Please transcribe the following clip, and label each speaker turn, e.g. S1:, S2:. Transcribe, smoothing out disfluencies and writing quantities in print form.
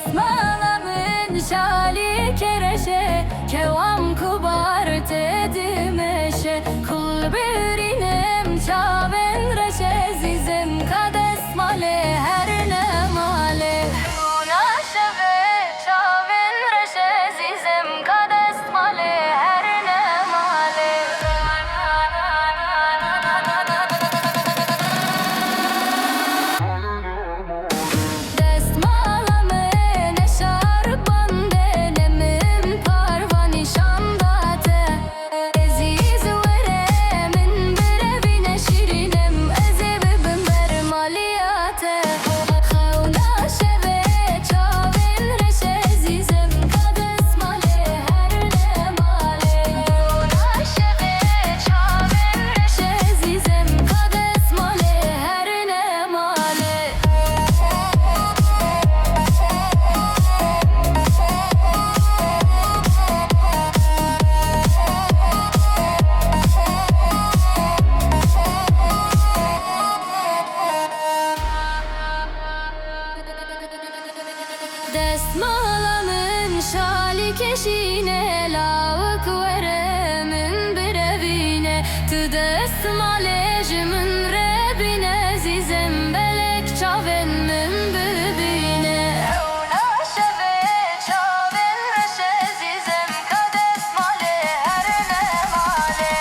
S1: Desmalamın şali kereşe kevam kubart edimeşe kul birinem çaven reşe zizem kades male her ne male unaşe ve çaven reşe zizem kades male her ne male Desmalamın şali keşine lavık veremin bir evine tı desmalecimin rebine zizem belek çaven min bibine unaşe ve çaven reşe zizem kades male her ne male